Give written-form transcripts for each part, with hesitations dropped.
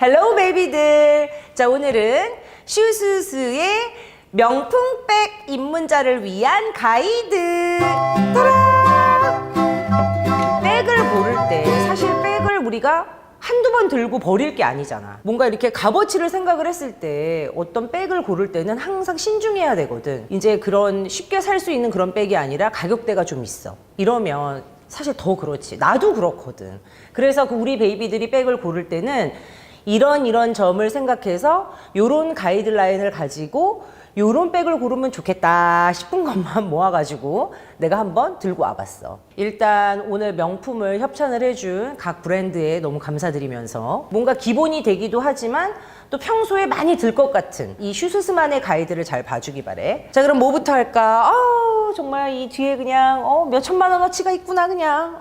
헬로우 베이비들. 자, 오늘은 슈스스의 명품백 입문자를 위한 가이드. 따라! 백을 고를 때 사실 백을 우리가 한두 번 들고 버릴 게 아니잖아. 뭔가 이렇게 값어치를 생각을 했을 때 어떤 백을 고를 때는 항상 신중해야 되거든. 이제 그런 쉽게 살 수 있는 그런 백이 아니라 가격대가 좀 있어. 이러면 사실 더 그렇지. 나도 그렇거든. 그래서 우리 베이비들이 백을 고를 때는 이런 점을 생각해서 요런 가이드라인을 가지고 요런 백을 고르면 좋겠다 싶은 것만 모아가지고 내가 한번 들고 와봤어. 일단 오늘 명품을 협찬을 해준 각 브랜드에 너무 감사드리면서 뭔가 기본이 되기도 하지만 또 평소에 많이 들 것 같은 이 슈스스만의 가이드를 잘 봐주기 바래. 자, 그럼 뭐부터 할까? 정말 이 뒤에 그냥 몇 천만 원어치가 있구나 그냥.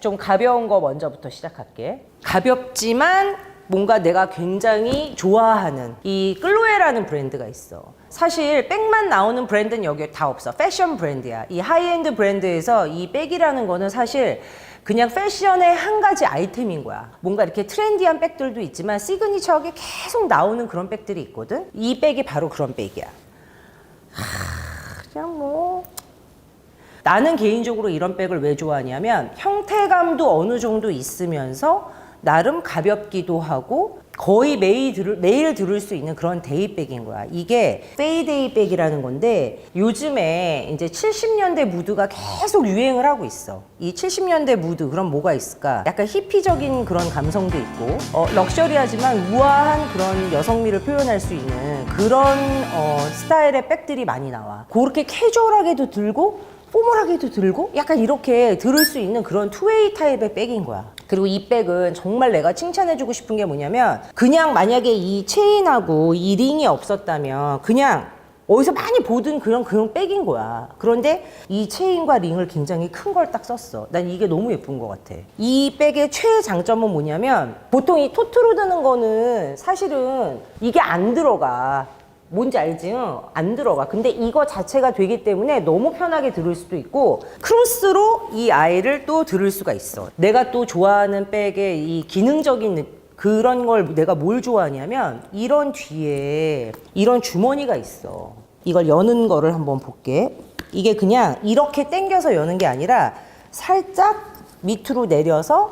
좀 가벼운 거 먼저부터 시작할게. 가볍지만 뭔가 내가 굉장히 좋아하는 이 클로에라는 브랜드가 있어. 사실 백만 나오는 브랜드는 여기에 다 없어. 패션 브랜드야. 이 하이엔드 브랜드에서 이 백이라는 거는 사실 그냥 패션의 한 가지 아이템인 거야. 뭔가 이렇게 트렌디한 백들도 있지만 시그니처하게 계속 나오는 그런 백들이 있거든. 이 백이 바로 그런 백이야. 그냥 뭐 나는 개인적으로 이런 백을 왜 좋아하냐면 형태감도 어느 정도 있으면서 나름 가볍기도 하고 거의 매일 들을 수 있는 그런 데이백인 거야. 이게 페이데이 백이라는 건데 요즘에 이제 70년대 무드가 계속 유행을 하고 있어. 이 70년대 무드 그럼 뭐가 있을까? 약간 히피적인 그런 감성도 있고 럭셔리하지만 우아한 그런 여성미를 표현할 수 있는 그런 스타일의 백들이 많이 나와. 그렇게 캐주얼하게도 들고 포멀하게도 들고 약간 이렇게 들을 수 있는 그런 투웨이 타입의 백인 거야. 그리고 이 백은 정말 내가 칭찬해주고 싶은 게 뭐냐면 그냥 만약에 이 체인하고 이 링이 없었다면 그냥 어디서 많이 보던 그런 백인 거야. 그런데 이 체인과 링을 굉장히 큰 걸 딱 썼어. 난 이게 너무 예쁜 것 같아. 이 백의 최장점은 뭐냐면 보통 이 토트로 드는 거는 사실은 이게 안 들어가. 뭔지 알지? 안 들어가. 근데 이거 자체가 되기 때문에 너무 편하게 들을 수도 있고 크로스로 이 아이를 또 들을 수가 있어. 내가 또 좋아하는 백의 이 기능적인 그런 걸 내가 뭘 좋아하냐면 이런 뒤에 이런 주머니가 있어. 이걸 여는 거를 한번 볼게. 이게 그냥 이렇게 당겨서 여는 게 아니라 살짝 밑으로 내려서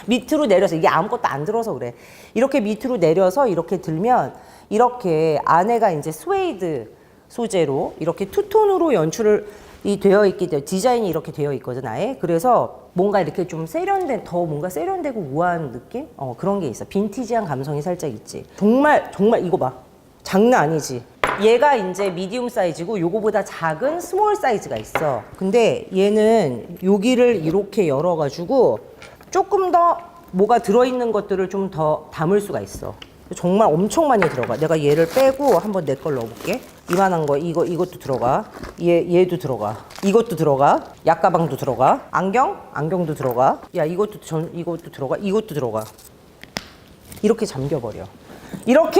밑으로 내려서 이게 아무것도 안 들어서 그래. 이렇게 밑으로 내려서 이렇게 들면 이렇게 안에가 이제 스웨이드 소재로 이렇게 투톤으로 연출이 되어 있기 때문에 디자인이 이렇게 되어 있거든 아예. 그래서 뭔가 이렇게 좀 세련된 더 뭔가 세련되고 우아한 느낌? 그런 게 있어. 빈티지한 감성이 살짝 있지. 정말 이거 봐. 장난 아니지. 얘가 이제 미디움 사이즈고 요거보다 작은 스몰 사이즈가 있어. 근데 얘는 여기를 이렇게 열어가지고 조금 더 뭐가 들어있는 것들을 좀 더 담을 수가 있어. 정말 엄청 많이 들어가. 내가 얘를 빼고 한번 내 걸 넣어볼게. 이만한 거 이것도 들어가. 얘도 들어가. 이것도 들어가. 약가방도 들어가. 안경도 들어가. 야 이것도 들어가. 이것도 들어가. 이렇게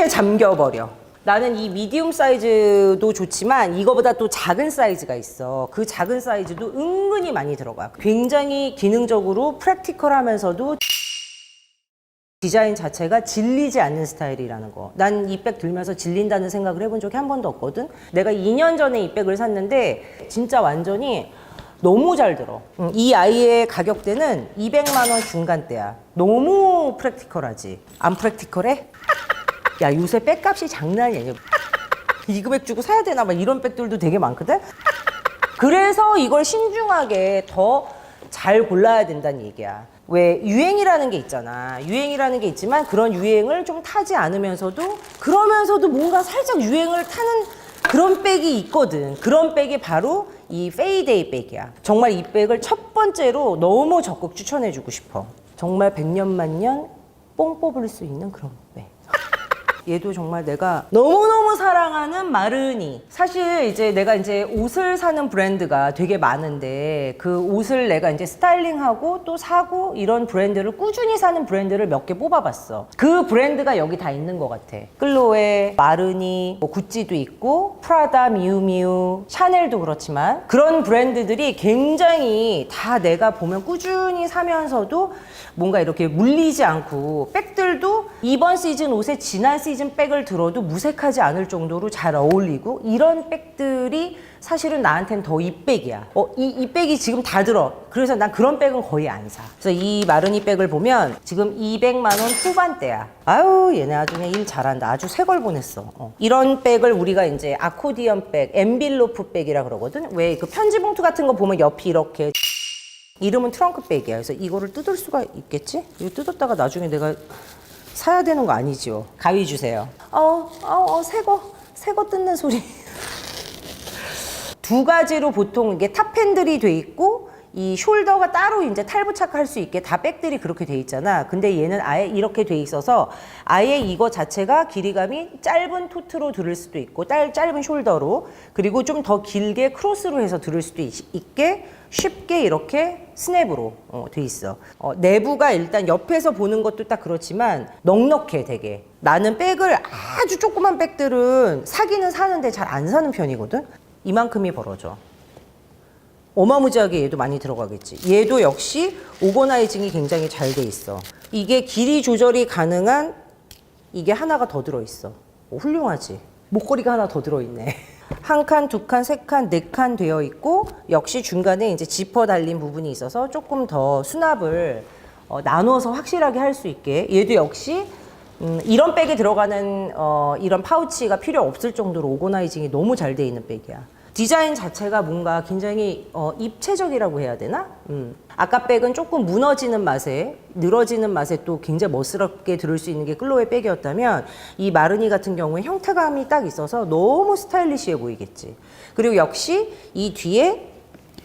잠겨버려. 나는 이 미디움 사이즈도 좋지만 이거보다 또 작은 사이즈가 있어. 그 작은 사이즈도 은근히 많이 들어가. 굉장히 기능적으로 프랙티컬하면서도 디자인 자체가 질리지 않는 스타일이라는 거. 난 이 백 들면서 질린다는 생각을 해본 적이 한 번도 없거든. 내가 2년 전에 이 백을 샀는데 진짜 완전히 너무 잘 들어. 이 아이의 가격대는 200만 원 중간대야. 너무 프랙티컬하지. 안 프랙티컬해? 야 요새 백값이 장난이 아니야. 이 금액 주고 사야 되나 막 이런 백들도 되게 많거든. 그래서 이걸 신중하게 더 잘 골라야 된다는 얘기야. 왜 유행이라는 게 있잖아. 유행이라는 게 있지만 그런 유행을 좀 타지 않으면서도 그러면서도 뭔가 살짝 유행을 타는 그런 백이 있거든. 그런 백이 바로 이 페이데이 백이야. 정말 이 백을 첫 번째로 너무 적극 추천해주고 싶어. 정말 백년만년 뽕 뽑을 수 있는 그런 백. 얘도 정말 내가 너무너무 사랑하는 마르니. 사실 이제 내가 이제 옷을 사는 브랜드가 되게 많은데 그 옷을 내가 이제 스타일링하고 또 사고 이런 브랜드를 꾸준히 사는 브랜드를 몇 개 뽑아봤어. 그 브랜드가 여기 다 있는 것 같아. 클로에, 마르니, 뭐 구찌도 있고 프라다, 미우미우, 샤넬도 그렇지만 그런 브랜드들이 굉장히 다 내가 보면 꾸준히 사면서도 뭔가 이렇게 물리지 않고 백들도 이번 시즌 옷에 지난 시즌 백을 들어도 무색하지 않을 정도로 잘 어울리고 이런 백들이 사실은 나한테는 더 이 백이야. 이 백이 지금 다 들어. 그래서 난 그런 백은 거의 안 사. 그래서 이 마르니 백을 보면 지금 200만 원 후반대야. 아유 얘네 아주 그냥 일 잘한다. 아주 새 걸 보냈어. 이런 백을 우리가 이제 아코디언 백, 엔빌로프 백이라 그러거든. 왜 그 편지 봉투 같은 거 보면 옆이 이렇게 이름은 트렁크백이야. 그래서 이거를 뜯을 수가 있겠지? 이거 뜯었다가 나중에 내가 사야 되는 거 아니지요? 가위 주세요. 새 거 뜯는 소리. 두 가지로 보통 이게 탑 핸들이 돼 있고 이 숄더가 따로 이제 탈부착할 수 있게 다 백들이 그렇게 돼 있잖아. 근데 얘는 아예 이렇게 돼 있어서 아예 이거 자체가 길이감이 짧은 토트로 들을 수도 있고 짧은 숄더로 그리고 좀 더 길게 크로스로 해서 들을 수도 있게 쉽게 이렇게 스냅으로 돼 있어. 내부가 일단 옆에서 보는 것도 딱 그렇지만 넉넉해 되게. 나는 백을 아주 조그만 백들은 사기는 사는데 잘 안 사는 편이거든. 이만큼이 벌어져. 어마무지하게 얘도 많이 들어가겠지. 얘도 역시 오거나이징이 굉장히 잘 돼 있어. 이게 길이 조절이 가능한 이게 하나가 더 들어있어. 훌륭하지. 목걸이가 하나 더 들어있네. 한 칸, 두 칸, 세 칸, 네 칸 되어 있고 역시 중간에 이제 지퍼 달린 부분이 있어서 조금 더 수납을 나눠서 확실하게 할 수 있게. 얘도 역시 이런 백에 들어가는 이런 파우치가 필요 없을 정도로 오거나이징이 너무 잘 돼 있는 백이야. 디자인 자체가 뭔가 굉장히 입체적이라고 해야 되나? 아까 백은 조금 무너지는 맛에 늘어지는 맛에 또 굉장히 멋스럽게 들을 수 있는 게 클로에 백이었다면 이 마르니 같은 경우에 형태감이 딱 있어서 너무 스타일리시해 보이겠지. 그리고 역시 이 뒤에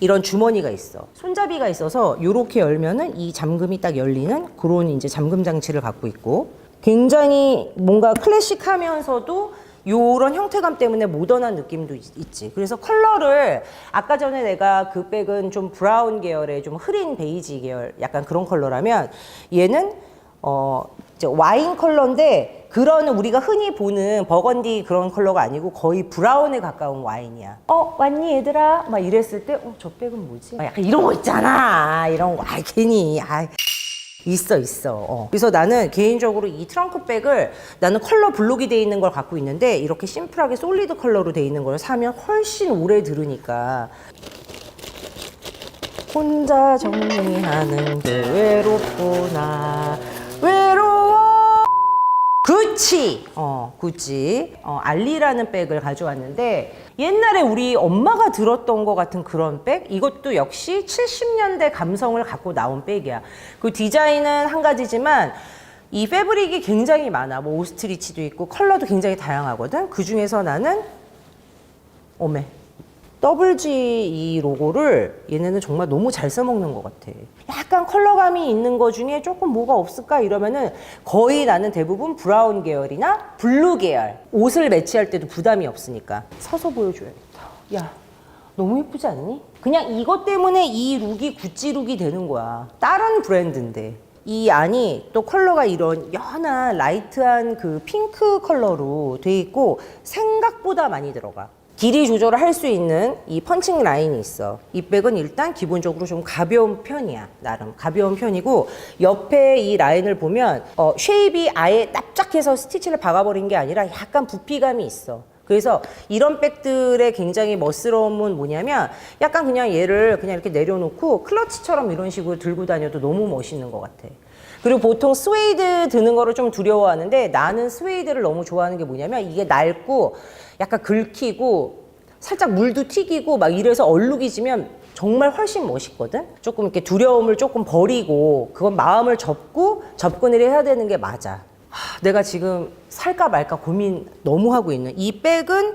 이런 주머니가 있어. 손잡이가 있어서 이렇게 열면은 이 잠금이 딱 열리는 그런 이제 잠금 장치를 갖고 있고 굉장히 뭔가 클래식하면서도 요런 형태감 때문에 모던한 느낌도 있지. 그래서 컬러를 아까 전에 내가 그 백은 좀 브라운 계열의 좀 흐린 베이지 계열 약간 그런 컬러라면 얘는 이제 와인 컬러인데 그런 우리가 흔히 보는 버건디 그런 컬러가 아니고 거의 브라운에 가까운 와인이야. 왔니 얘들아? 막 이랬을 때 저 백은 뭐지? 약간 이런 거 있잖아. 이런 거 괜히 있어. 그래서 나는 개인적으로 이 트렁크백을 나는 컬러 블록이 돼 있는 걸 갖고 있는데 이렇게 심플하게 솔리드 컬러로 돼 있는 걸 사면 훨씬 오래 들으니까 혼자 정리하는 게 외롭구나 외로워. 구찌 구찌 알리라는 백을 가져왔는데 옛날에 우리 엄마가 들었던 것 같은 그런 백. 이것도 역시 70년대 감성을 갖고 나온 백이야. 그 디자인은 한 가지지만 이 패브릭이 굉장히 많아. 뭐 오스트리치도 있고 컬러도 굉장히 다양하거든. 그 중에서 나는 WG 이 로고를 얘네는 정말 너무 잘 써먹는 것 같아. 약간 컬러감이 있는 거 중에 조금 뭐가 없을까 이러면은 거의 나는 대부분 브라운 계열이나 블루 계열. 옷을 매치할 때도 부담이 없으니까. 서서 보여줘야겠다. 야, 너무 예쁘지 않니? 그냥 이것 때문에 이 룩이 구찌 룩이 되는 거야. 다른 브랜드인데. 이 안이 또 컬러가 이런 연한 라이트한 그 핑크 컬러로 돼 있고 생각보다 많이 들어가. 길이 조절을 할 수 있는 이 펀칭 라인이 있어. 이 백은 일단 기본적으로 좀 가벼운 편이야. 나름 가벼운 편이고 옆에 이 라인을 보면 쉐입이 아예 납작해서 스티치를 박아버린 게 아니라 약간 부피감이 있어. 그래서 이런 백들의 굉장히 멋스러움은 뭐냐면 약간 그냥 얘를 그냥 이렇게 내려놓고 클러치처럼 이런 식으로 들고 다녀도 너무 멋있는 것 같아. 그리고 보통 스웨이드 드는 거를 좀 두려워하는데 나는 스웨이드를 너무 좋아하는 게 뭐냐면 이게 낡고 약간 긁히고 살짝 물도 튀기고 막 이래서 얼룩이지면 정말 훨씬 멋있거든. 조금 이렇게 두려움을 조금 버리고 그건 마음을 접고 접근을 해야 되는 게 맞아. 내가 지금 살까 말까 고민 너무 하고 있는 이 백은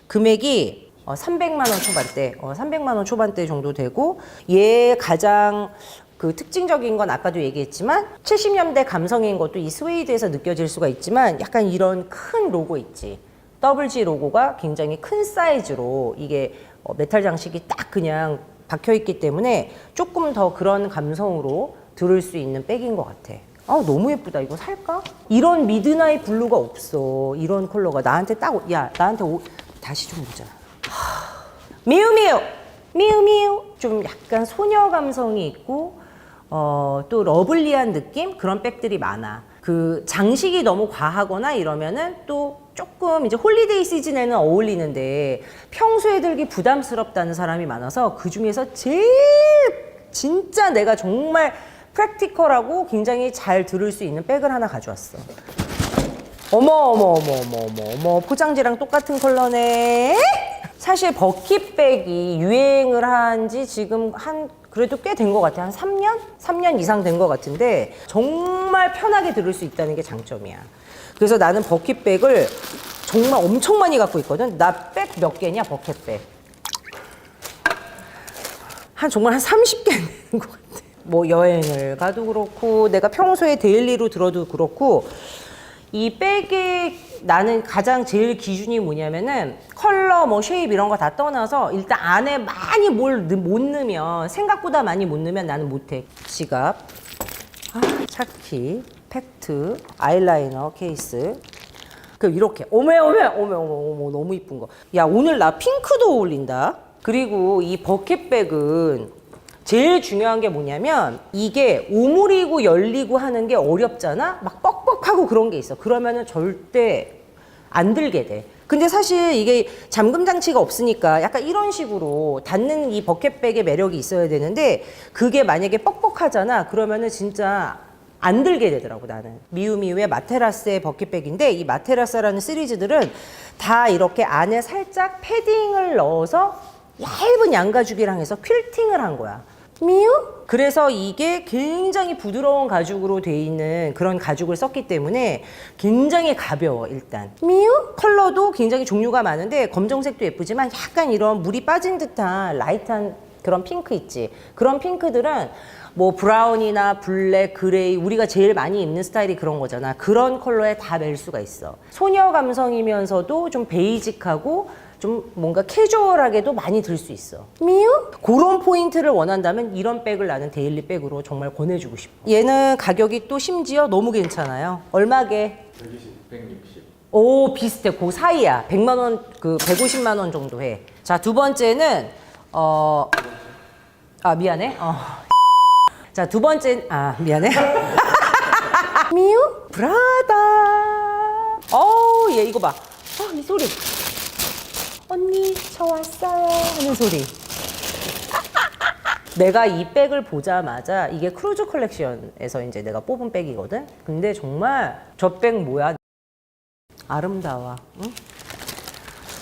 금액이 300만 원 초반대, 300만 원 초반대 정도 되고 얘 가장 그 특징적인 건 아까도 얘기했지만 70년대 감성인 것도 이 스웨이드에서 느껴질 수가 있지만 약간 이런 큰 로고 있지. WG 로고가 굉장히 큰 사이즈로 이게 메탈 장식이 딱 그냥 박혀있기 때문에 조금 더 그런 감성으로 들을 수 있는 백인 것 같아. 아, 너무 예쁘다. 이거 살까? 이런 미드나잇 블루가 없어. 이런 컬러가 나한테 딱, 야, 나한테 다시 좀 보자. 미우미우! 미우미우! 좀 약간 소녀 감성이 있고 또 러블리한 느낌? 그런 백들이 많아. 그 장식이 너무 과하거나 이러면은 또 조금 이제 홀리데이 시즌에는 어울리는데 평소에 들기 부담스럽다는 사람이 많아서 그 중에서 제일 진짜 내가 정말 프랙티컬하고 굉장히 잘 들을 수 있는 백을 하나 가져왔어. 어머, 포장지랑 똑같은 컬러네. 사실 버킷백이 유행을 한 지 지금 그래도 꽤 된 것 같아. 한 3년? 3년 이상 된 것 같은데 정말 편하게 들을 수 있다는 게 장점이야. 그래서 나는 버킷백을 정말 엄청 많이 갖고 있거든. 나 백 몇 개냐, 버킷백. 정말 한 30개 되는 것 같아. 뭐 여행을 가도 그렇고 내가 평소에 데일리로 들어도 그렇고 이 백의 나는 가장 제일 기준이 뭐냐면은 컬러 뭐 쉐입 이런 거 다 떠나서 일단 안에 많이 뭘 못 넣으면 생각보다 많이 못 넣으면 나는 못해. 지갑, 차키, 팩트, 아이라이너 케이스. 그럼 이렇게 어머 너무 이쁜 거. 야, 오늘 나 핑크도 어울린다. 그리고 이 버킷백은 제일 중요한 게 뭐냐면 이게 오므리고 열리고 하는 게 어렵잖아? 막 뻑뻑하고 그런 게 있어. 그러면은 절대 안 들게 돼. 근데 사실 이게 잠금 장치가 없으니까 약간 이런 식으로 닫는 이 버킷백의 매력이 있어야 되는데 그게 만약에 뻑뻑하잖아? 그러면은 진짜 안 들게 되더라고, 나는. 미우미우의 마테라스의 버킷백인데 이 마테라스라는 시리즈들은 다 이렇게 안에 살짝 패딩을 넣어서 얇은 양가죽이랑 해서 퀼팅을 한 거야. 미우? 그래서 이게 굉장히 부드러운 가죽으로 돼 있는 그런 가죽을 썼기 때문에 굉장히 가벼워, 일단. 미우? 컬러도 굉장히 종류가 많은데 검정색도 예쁘지만 약간 이런 물이 빠진 듯한 라이트한 그런 핑크 있지. 그런 핑크들은 뭐 브라운이나 블랙, 그레이, 우리가 제일 많이 입는 스타일이 그런 거잖아. 그런 컬러에 다 멜 수가 있어. 소녀 감성이면서도 좀 베이직하고 좀 뭔가 캐주얼하게도 많이 들 수 있어. 미우? 그런 포인트를 원한다면 이런 백을 나는 데일리 백으로 정말 권해주고 싶어. 얘는 가격이 또 심지어 너무 괜찮아요. 얼마게? 120, 160. 오, 비슷해. 그 사이야. 100만 원, 150만 원 정도 해. 자, 두 번째는 미안해. 자, 두 번째, 미안해. 미우? 브라다. 얘 이거 봐. 이 소리. 언니, 저 왔어요. 하는 소리. 내가 이 백을 보자마자 이게 크루즈 컬렉션에서 이제 내가 뽑은 백이거든? 근데 정말 저 백 뭐야? 아름다워. 응?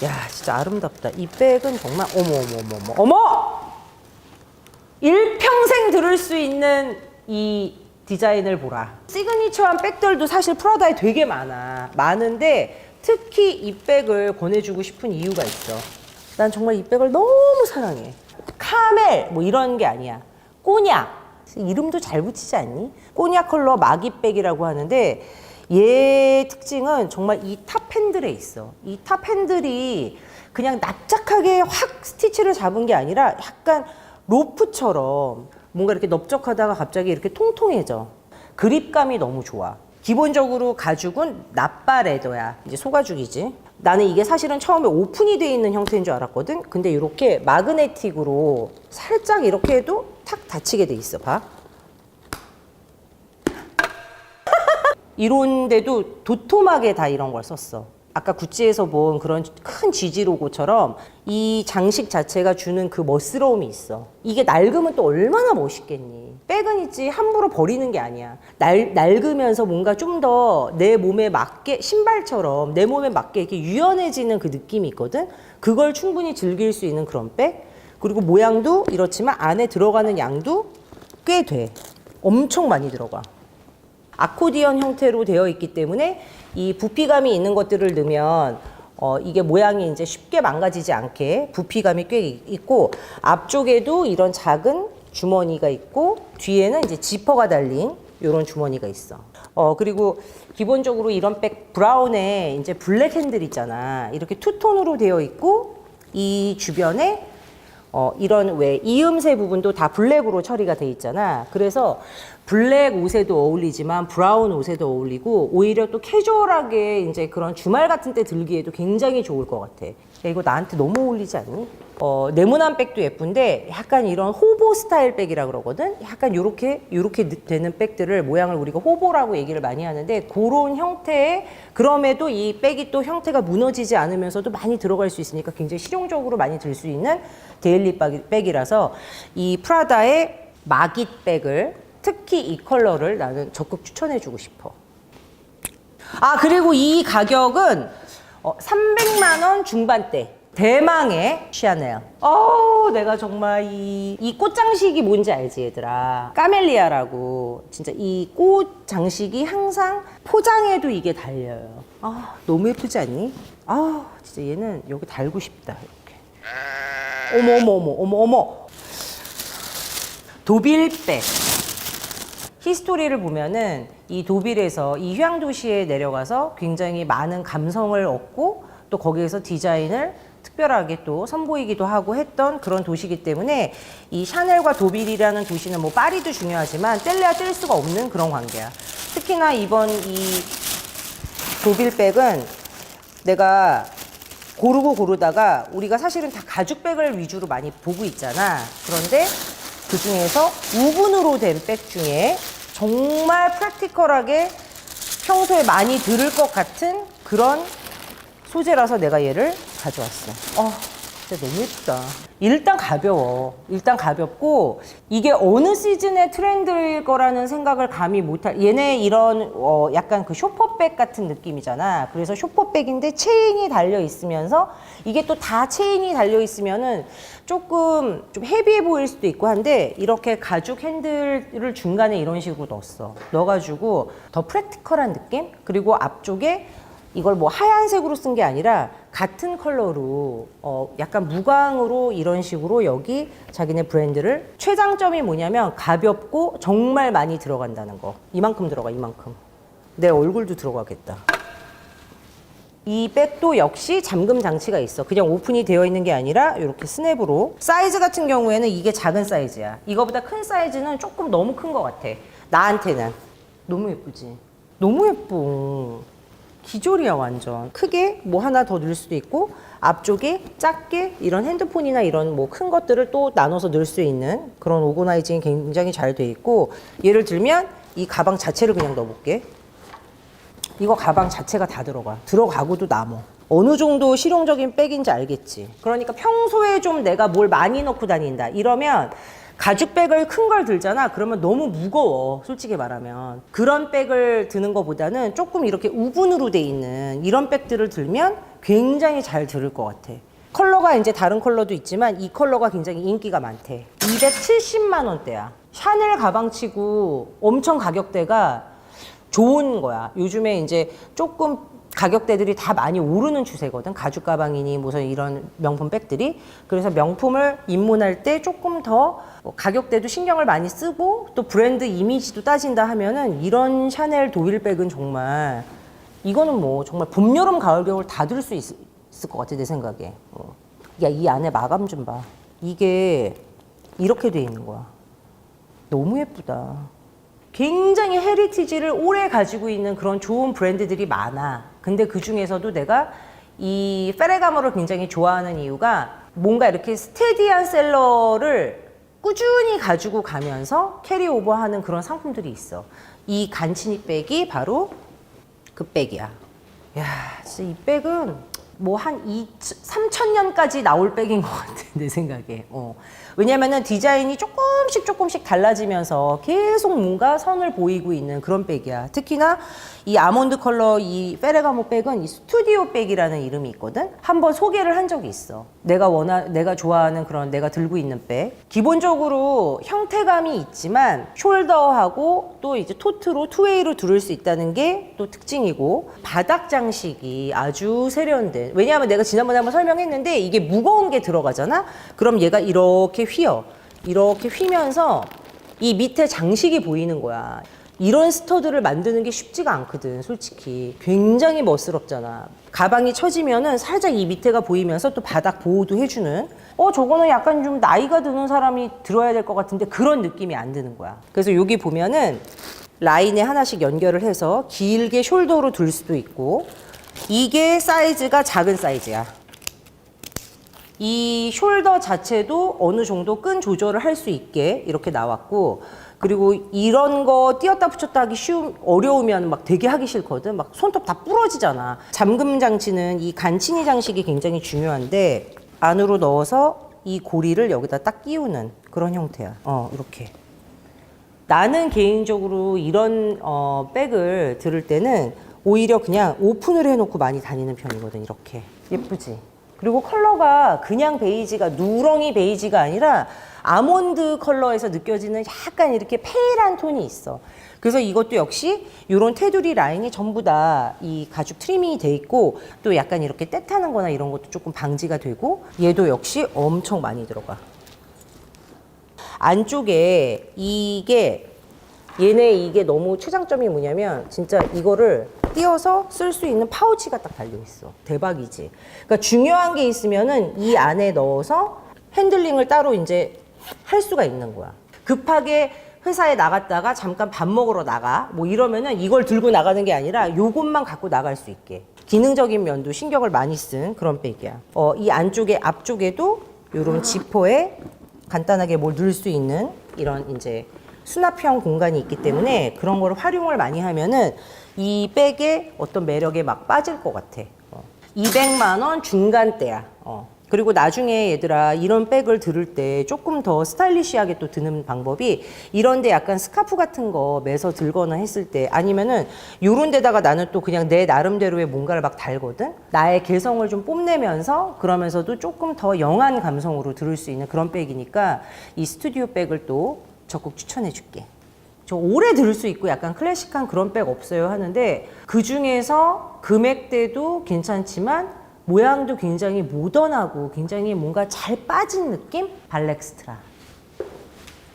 야, 진짜 아름답다. 이 백은 정말, 어머! 일평생 들을 수 있는 이 디자인을 보라. 시그니처한 백들도 사실 프라다에 되게 많은데 특히 이 백을 권해주고 싶은 이유가 있어. 난 정말 이 백을 너무 사랑해. 카멜 뭐 이런 게 아니야. 꼬냑. 이름도 잘 붙이지 않니? 꼬냑 컬러 마기백이라고 하는데 얘 특징은 정말 이 탑 핸들에 있어. 이 탑 핸들이 그냥 납작하게 확 스티치를 잡은 게 아니라 약간 로프처럼 뭔가 이렇게 넓적하다가 갑자기 이렇게 통통해져. 그립감이 너무 좋아. 기본적으로 가죽은 나빠 레더야. 이제 소가죽이지. 나는 이게 사실은 처음에 오픈이 돼 있는 형태인 줄 알았거든. 근데 이렇게 마그네틱으로 살짝 이렇게 해도 탁 닫히게 돼 있어. 봐. 이런데도 도톰하게 다 이런 걸 썼어. 아까 구찌에서 본 그런 큰 GG 로고처럼 이 장식 자체가 주는 그 멋스러움이 있어. 이게 낡으면 또 얼마나 멋있겠니. 백은 있지 함부로 버리는 게 아니야. 낡으면서 뭔가 좀 더 내 몸에 맞게, 신발처럼 내 몸에 맞게 이렇게 유연해지는 그 느낌이 있거든. 그걸 충분히 즐길 수 있는 그런 백. 그리고 모양도 이렇지만 안에 들어가는 양도 꽤 돼. 엄청 많이 들어가. 아코디언 형태로 되어 있기 때문에 이 부피감이 있는 것들을 넣으면 이게 모양이 이제 쉽게 망가지지 않게 부피감이 꽤 있고, 앞쪽에도 이런 작은 주머니가 있고 뒤에는 이제 지퍼가 달린 이런 주머니가 있어. 그리고 기본적으로 이런 백 브라운에 이제 블랙 핸들 있잖아. 이렇게 투톤으로 되어 있고 이 주변에 이런 왜 이음새 부분도 다 블랙으로 처리가 돼 있잖아. 그래서 블랙 옷에도 어울리지만 브라운 옷에도 어울리고 오히려 또 캐주얼하게 이제 그런 주말 같은 때 들기에도 굉장히 좋을 것 같아. 야, 이거 나한테 너무 어울리지 않니? 네모난 백도 예쁜데 약간 이런 호보 스타일 백이라 그러거든. 약간 요렇게 되는 백들을 모양을 우리가 호보라고 얘기를 많이 하는데 그런 형태의 그럼에도 이 백이 또 형태가 무너지지 않으면서도 많이 들어갈 수 있으니까 굉장히 실용적으로 많이 들 수 있는 데일리 백이라서 이 프라다의 마깃 백을 특히 이 컬러를 나는 적극 추천해주고 싶어. 그리고 이 가격은 300만 원 중반대. 대망의 샤넬. 내가 정말 이 꽃 장식이 뭔지 알지, 얘들아? 까멜리아라고. 진짜 이 꽃 장식이 항상 포장에도 이게 달려요. 너무 예쁘지 않니? 진짜 얘는 여기 달고 싶다. 이렇게. 어머. 도빌백. 히스토리를 보면은 이 도빌에서 이 휴양 도시에 내려가서 굉장히 많은 감성을 얻고 또 거기에서 디자인을 특별하게 또 선보이기도 하고 했던 그런 도시이기 때문에 이 샤넬과 도빌이라는 도시는 뭐 파리도 중요하지만 뗄래야 뗄 수가 없는 그런 관계야. 특히나 이번 이 도빌백은 내가 고르다가 우리가 사실은 다 가죽백을 위주로 많이 보고 있잖아. 그런데 그 중에서 우분으로 된 백 중에 정말 프랙티컬하게 평소에 많이 들을 것 같은 그런 소재라서 내가 얘를 가져왔어. 진짜 너무 예쁘다. 일단 가벼워. 일단 가볍고 이게 어느 시즌의 트렌드일 거라는 생각을 감히 못할. 얘네 이런 약간 그 쇼퍼백 같은 느낌이잖아. 그래서 쇼퍼백인데 체인이 달려 있으면서 이게 또 다 체인이 달려 있으면은 조금 좀 헤비해 보일 수도 있고 한데 이렇게 가죽 핸들을 중간에 이런 식으로 넣어가지고 더 프랙티컬한 느낌? 그리고 앞쪽에 이걸 뭐 하얀색으로 쓴 게 아니라 같은 컬러로 약간 무광으로 이런 식으로 여기 자기네 브랜드를 최장점이 뭐냐면 가볍고 정말 많이 들어간다는 거. 이만큼 들어가, 이만큼. 내 얼굴도 들어가겠다. 이 백도 역시 잠금 장치가 있어. 그냥 오픈이 되어 있는 게 아니라 이렇게 스냅으로. 사이즈 같은 경우에는 이게 작은 사이즈야. 이거보다 큰 사이즈는 조금 너무 큰 것 같아. 나한테는. 너무 예쁘지? 너무 예뻐. 기졸이야 완전. 크게 뭐 하나 더 넣을 수도 있고 앞쪽에 작게 이런 핸드폰이나 이런 뭐 큰 것들을 또 나눠서 넣을 수 있는 그런 오거나이징이 굉장히 잘 돼 있고 예를 들면 이 가방 자체를 그냥 넣어볼게. 이거 가방 자체가 다 들어가고도 남어. 어느 정도 실용적인 백인지 알겠지. 그러니까 평소에 좀 내가 뭘 많이 넣고 다닌다 이러면 가죽백을 큰 걸 들잖아. 그러면 너무 무거워. 솔직히 말하면. 그런 백을 드는 것보다는 조금 이렇게 우분으로 돼 있는 이런 백들을 들면 굉장히 잘 들을 것 같아. 컬러가 이제 다른 컬러도 있지만 이 컬러가 굉장히 인기가 많대. 270만 원대야. 샤넬 가방치고 엄청 가격대가 좋은 거야. 요즘에 이제 조금 가격대들이 다 많이 오르는 추세거든. 가죽 가방이니 무슨 이런 명품 백들이. 그래서 명품을 입문할 때 조금 더 가격대도 신경을 많이 쓰고 또 브랜드 이미지도 따진다 하면은 이런 샤넬 도빌백은 정말 이거는 뭐 정말 봄, 여름, 가을, 겨울 다 들 수 있을 것 같아 내 생각에. 야, 이 안에 마감 좀 봐. 이게 이렇게 돼 있는 거야. 너무 예쁘다. 굉장히 헤리티지를 오래 가지고 있는 그런 좋은 브랜드들이 많아. 근데 그 중에서도 내가 이 페레가모를 굉장히 좋아하는 이유가 뭔가 이렇게 스테디한 셀러를 꾸준히 가지고 가면서 캐리오버하는 그런 상품들이 있어. 이 간치니 백이 바로 그 백이야. 야, 진짜 이 백은 뭐 한 3,000년까지 나올 백인 것 같아 내 생각에. 왜냐면은 디자인이 조금씩 달라지면서 계속 뭔가 선을 보이고 있는 그런 백이야. 특히나 이 아몬드 컬러 이 페레가모 백은 이 스튜디오 백이라는 이름이 있거든. 한번 소개를 한 적이 있어. 내가 좋아하는 그런 내가 들고 있는 백. 기본적으로 형태감이 있지만 숄더하고 또 이제 토트로 투웨이로 두를 수 있다는 게 또 특징이고 바닥 장식이 아주 세련된. 왜냐하면 내가 지난번에 한번 설명했는데 이게 무거운 게 들어가잖아. 그럼 얘가 이렇게 휘어. 이렇게 휘면서 이 밑에 장식이 보이는 거야. 이런 스터드를 만드는 게 쉽지가 않거든, 솔직히. 굉장히 멋스럽잖아. 가방이 처지면은 살짝 이 밑에가 보이면서 또 바닥 보호도 해주는, 저거는 약간 좀 나이가 드는 사람이 들어야 될 것 같은데 그런 느낌이 안 드는 거야. 그래서 여기 보면은 라인에 하나씩 연결을 해서 길게 숄더로 둘 수도 있고, 이게 사이즈가 작은 사이즈야. 이 숄더 자체도 어느 정도 끈 조절을 할 수 있게 이렇게 나왔고, 그리고 이런 거 띄었다 붙였다 하기 어려우면 막 되게 하기 싫거든. 막 손톱 다 부러지잖아. 잠금 장치는 이 간치니 장식이 굉장히 중요한데, 안으로 넣어서 이 고리를 여기다 딱 끼우는 그런 형태야. 이렇게. 나는 개인적으로 이런 백을 들을 때는 오히려 그냥 오픈을 해놓고 많이 다니는 편이거든. 이렇게. 예쁘지? 그리고 컬러가 그냥 베이지가, 누렁이 베이지가 아니라 아몬드 컬러에서 느껴지는 약간 이렇게 페일한 톤이 있어. 그래서 이것도 역시 이런 테두리 라인이 전부 다 이 가죽 트리밍이 돼 있고, 또 약간 이렇게 때 타는 거나 이런 것도 조금 방지가 되고, 얘도 역시 엄청 많이 들어가. 안쪽에 이게 너무 최장점이 뭐냐면, 진짜 이거를 띄어서 쓸 수 있는 파우치가 딱 달려있어. 대박이지. 그러니까 중요한 게 있으면은 이 안에 넣어서 핸들링을 따로 이제 할 수가 있는 거야. 급하게 회사에 나갔다가 잠깐 밥 먹으러 나가, 뭐 이러면은 이걸 들고 나가는 게 아니라 요것만 갖고 나갈 수 있게. 기능적인 면도 신경을 많이 쓴 그런 백이야. 이 안쪽에, 앞쪽에도 요런 지퍼에 간단하게 뭘 넣을 수 있는 이런 이제 수납형 공간이 있기 때문에 그런 걸 활용을 많이 하면은 이 백의 어떤 매력에 막 빠질 것 같아. 200만 원 중간대야. 그리고 나중에 얘들아, 이런 백을 들을 때 조금 더 스타일리시하게 또 드는 방법이, 이런데 약간 스카프 같은 거 매서 들거나 했을 때, 아니면은 요런 데다가 나는 또 그냥 내 나름대로의 뭔가를 막 달거든. 나의 개성을 좀 뽐내면서, 그러면서도 조금 더 영한 감성으로 들을 수 있는 그런 백이니까 이 스튜디오 백을 또 적극 추천해 줄게. 저 오래 들을 수 있고 약간 클래식한 그런 백 없어요 하는데, 그 중에서 금액대도 괜찮지만 모양도 굉장히 모던하고 굉장히 뭔가 잘 빠진 느낌? 발렉스트라.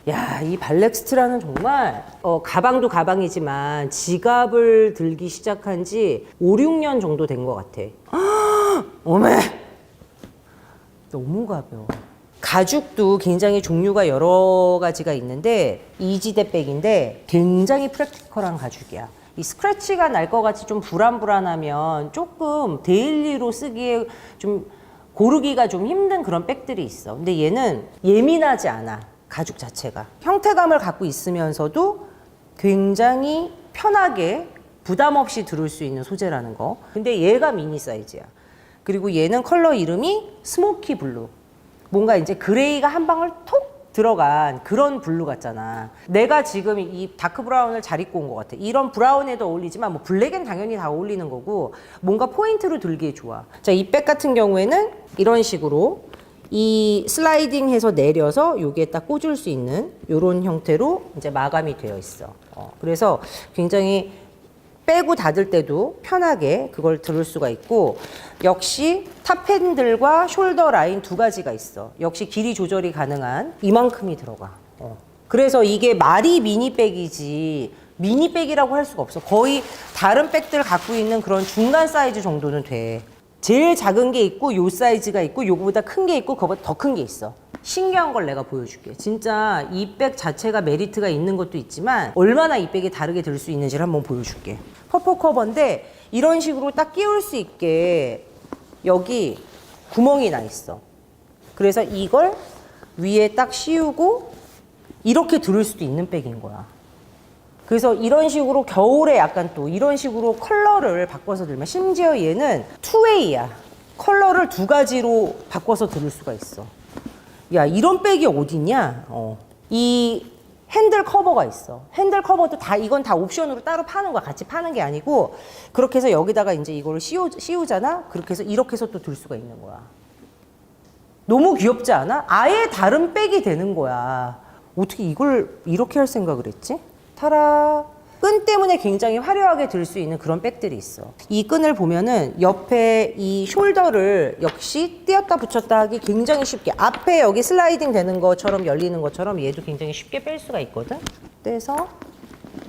야, 이 발렉스트라는 정말 가방도 가방이지만 지갑을 들기 시작한 지 5, 6년 정도 된 것 같아. 어메! 너무 가벼워. 가죽도 굉장히 종류가 여러 가지가 있는데, 이지대 백인데 굉장히 프랙티컬한 가죽이야. 이 스크래치가 날 것 같이 좀 불안불안하면 조금 데일리로 쓰기에 좀 고르기가 좀 힘든 그런 백들이 있어. 근데 얘는 예민하지 않아, 가죽 자체가. 형태감을 갖고 있으면서도 굉장히 편하게 부담 없이 들을 수 있는 소재라는 거. 근데 얘가 미니 사이즈야. 그리고 얘는 컬러 이름이 스모키 블루. 뭔가 이제 그레이가 한 방울 톡 들어간 그런 블루 같잖아. 내가 지금 이 다크 브라운을 잘 입고 온 것 같아. 이런 브라운에도 어울리지만 뭐 블랙엔 당연히 다 어울리는 거고, 뭔가 포인트로 들기에 좋아. 자, 이 백 같은 경우에는 이런 식으로 이 슬라이딩해서 내려서 여기에 딱 꽂을 수 있는 이런 형태로 이제 마감이 되어 있어. 그래서 굉장히 빼고 닫을 때도 편하게 그걸 들을 수가 있고, 역시 탑 핸들과 숄더 라인 두 가지가 있어. 역시 길이 조절이 가능한 이만큼이 들어가. 그래서 이게 말이 미니백이지 미니백이라고 할 수가 없어. 거의 다른 백들 갖고 있는 그런 중간 사이즈 정도는 돼. 제일 작은 게 있고 요 사이즈가 있고 요거보다 큰 게 있고 그거보다 더 큰 게 있어. 신기한 걸 내가 보여줄게. 진짜 이 백 자체가 메리트가 있는 것도 있지만 얼마나 이 백이 다르게 들 수 있는지를 한번 보여줄게. 퍼포 커버인데 이런 식으로 딱 끼울 수 있게 여기 구멍이 나 있어. 그래서 이걸 위에 딱 씌우고 이렇게 들을 수도 있는 백인 거야. 그래서 이런 식으로 겨울에 약간 또 이런 식으로 컬러를 바꿔서 들면, 심지어 얘는 투웨이야. 컬러를 두 가지로 바꿔서 들을 수가 있어. 야, 이런 백이 어딨냐? 이 핸들 커버가 있어. 핸들 커버도 다, 이건 다 옵션으로 따로 파는 거야. 같이 파는 게 아니고, 그렇게 해서 여기다가 이제 이걸 씌우잖아? 그렇게 해서 이렇게 해서 또 들 수가 있는 거야. 너무 귀엽지 않아? 아예 다른 백이 되는 거야. 어떻게 이걸 이렇게 할 생각을 했지? 타라. 끈 때문에 굉장히 화려하게 들 수 있는 그런 백들이 있어. 이 끈을 보면은 옆에 이 숄더를 역시 띄었다 붙였다 하기 굉장히 쉽게, 앞에 여기 슬라이딩 되는 것처럼 열리는 것처럼 얘도 굉장히 쉽게 뺄 수가 있거든. 떼서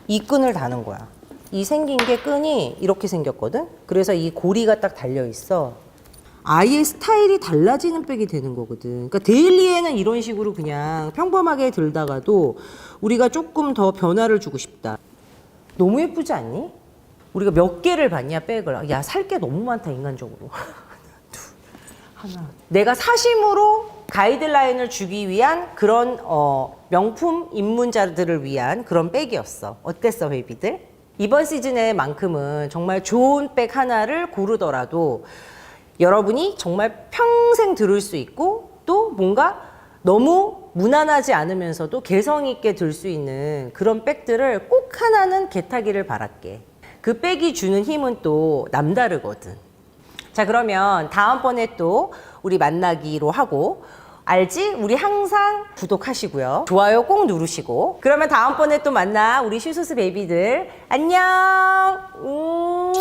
이 끈을 다는 거야. 이 생긴 게 끈이 이렇게 생겼거든. 그래서 이 고리가 딱 달려 있어. 아예 스타일이 달라지는 백이 되는 거거든. 그러니까 데일리에는 이런 식으로 그냥 평범하게 들다가도 우리가 조금 더 변화를 주고 싶다. 너무 예쁘지 않니? 우리가 몇 개를 봤냐 백을. 야, 살 게 너무 많다 인간적으로. 하나. 내가 사심으로 가이드라인을 주기 위한 그런 명품 입문자들을 위한 그런 백이었어. 어땠어, 베이비들? 이번 시즌에만큼은 정말 좋은 백 하나를 고르더라도 여러분이 정말 평생 들을 수 있고 또 뭔가 너무 무난하지 않으면서도 개성 있게 들 수 있는 그런 백들을 꼭 하나는 개타기를 바랄게. 그 백이 주는 힘은 또 남다르거든. 자, 그러면 다음번에 또 우리 만나기로 하고, 알지? 우리 항상 구독하시고요. 좋아요 꼭 누르시고. 그러면 다음번에 또 만나. 우리 슈스스 베이비들. 안녕!